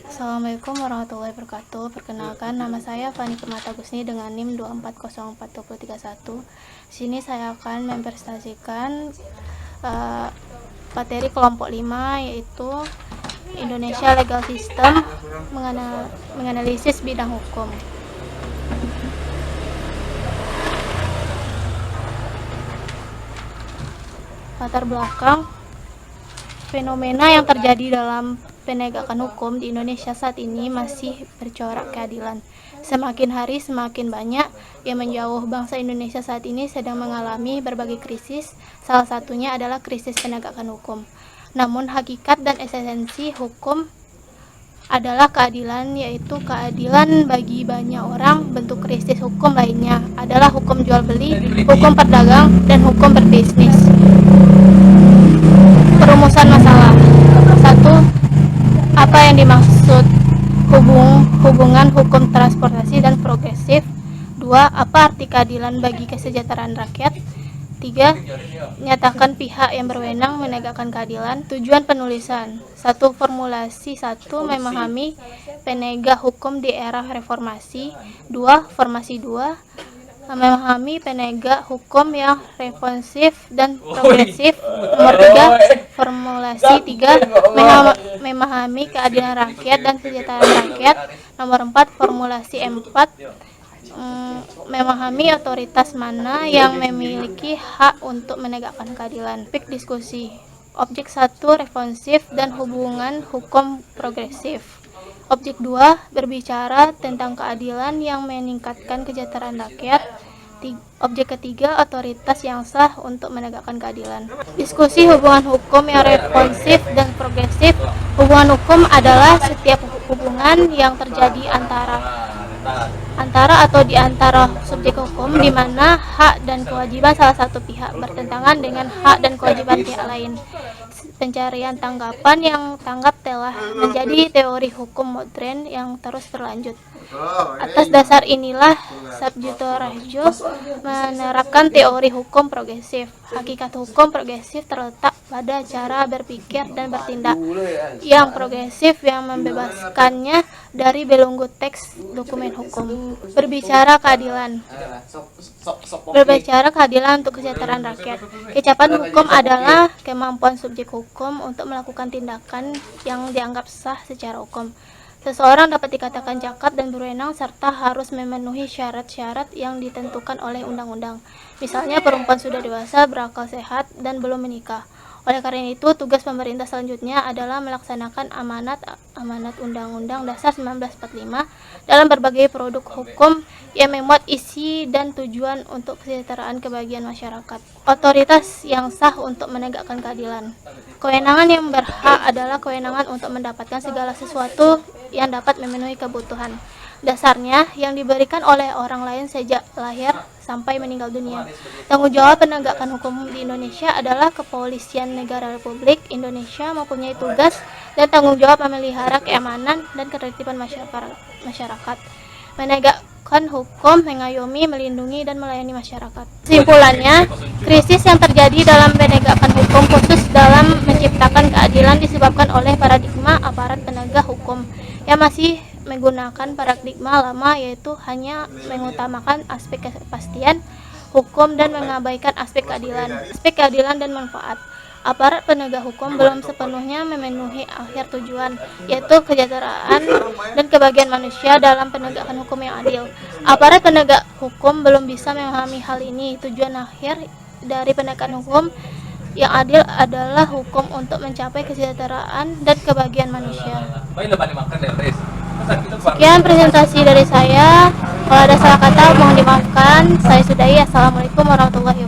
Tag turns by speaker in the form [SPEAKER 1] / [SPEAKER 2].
[SPEAKER 1] Assalamualaikum warahmatullahi wabarakatuh. Perkenalkan, nama saya Fani Permata Gusni dengan NIM 2404231. Sini saya akan mempresentasikan materi kelompok 5, yaitu Indonesia Legal System, menganalisis bidang hukum. Latar belakang fenomena yang terjadi dalam penegakan hukum di Indonesia saat ini masih bercorak keadilan. Semakin hari semakin banyak yang menjauh. Bangsa Indonesia saat ini sedang mengalami berbagai krisis, salah satunya adalah krisis penegakan hukum. Namun hakikat dan esensi hukum adalah keadilan, yaitu keadilan bagi banyak orang. Bentuk krisis hukum lainnya adalah hukum jual beli, hukum perdagang, dan hukum berbisnis. Perumusan masalah. 1. Apa yang dimaksud hubungan hukum transportasi dan progresif? 2. Apa arti keadilan bagi kesejahteraan rakyat? 3. Nyatakan pihak yang berwenang menegakkan keadilan. Tujuan penulisan. 1. Formulasi 1. Memahami penegak hukum di era reformasi. 2. Formasi 2. Memahami penegak hukum yang responsif dan progresif. Nomor 3. Formulasi 3. Memahami keadilan rakyat dan kesejahteraan rakyat. Nomor 4. Formulasi 4. Memahami otoritas mana yang memiliki hak untuk menegakkan keadilan. Topik diskusi. Objek 1. Responsif dan hubungan hukum progresif. Objek 2. Berbicara tentang keadilan yang meningkatkan kesejahteraan rakyat. Objek ketiga. Otoritas yang sah untuk menegakkan keadilan. Diskusi hubungan hukum yang responsif dan progresif. Hubungan hukum adalah setiap hubungan yang terjadi antara atau di antara subjek hukum di mana hak dan kewajiban salah satu pihak bertentangan dengan hak dan kewajiban pihak lain. Pencarian tanggapan yang tanggap telah menjadi teori hukum modern yang terus berlanjut. Atas dasar inilah Subjuto Rajo menerapkan teori hukum progresif. Hakikat hukum progresif terletak pada cara berpikir dan bertindak yang progresif yang membebaskannya dari belenggu teks dokumen hukum. Berbicara keadilan untuk kesejahteraan rakyat. Kecapan hukum adalah kemampuan subjek hukum untuk melakukan tindakan yang dianggap sah secara hukum. Seseorang dapat dikatakan cakap dan berwenang serta harus memenuhi syarat-syarat yang ditentukan oleh undang-undang. Misalnya, perempuan sudah dewasa, berakal sehat, dan belum menikah. Oleh karena itu, tugas pemerintah selanjutnya adalah melaksanakan amanat Undang-Undang Dasar 1945 dalam berbagai produk hukum yang memuat isi dan tujuan untuk kesejahteraan kebahagiaan masyarakat. Otoritas yang sah untuk menegakkan keadilan. Kewenangan yang berhak adalah kewenangan untuk mendapatkan segala sesuatu yang dapat memenuhi kebutuhan dasarnya yang diberikan oleh orang lain sejak lahir sampai meninggal dunia. Tanggung jawab penegakan hukum di Indonesia adalah Kepolisian Negara Republik Indonesia mempunyai tugas dan tanggung jawab memelihara keamanan dan ketertiban masyarakat. Menegakkan hukum, mengayomi, melindungi, dan melayani masyarakat. Kesimpulannya, krisis yang terjadi dalam penegakan hukum khusus dalam menciptakan keadilan disebabkan oleh paradigma aparat penegak hukum yang masih menggunakan paradigma lama, yaitu hanya mengutamakan aspek kepastian hukum dan mengabaikan aspek keadilan dan manfaat. Aparat penegak hukum belum sepenuhnya memenuhi akhir tujuan, yaitu kesejahteraan dan kebahagiaan manusia dalam penegakan hukum yang adil. Aparat penegak hukum belum bisa memahami hal ini. Tujuan akhir dari penegakan hukum yang adil adalah hukum untuk mencapai kesejahteraan dan kebahagiaan manusia. Sekian presentasi dari saya. Kalau ada salah kata mohon dimaafkan. Saya sudahi. Assalamualaikum warahmatullahi wabarakatuh.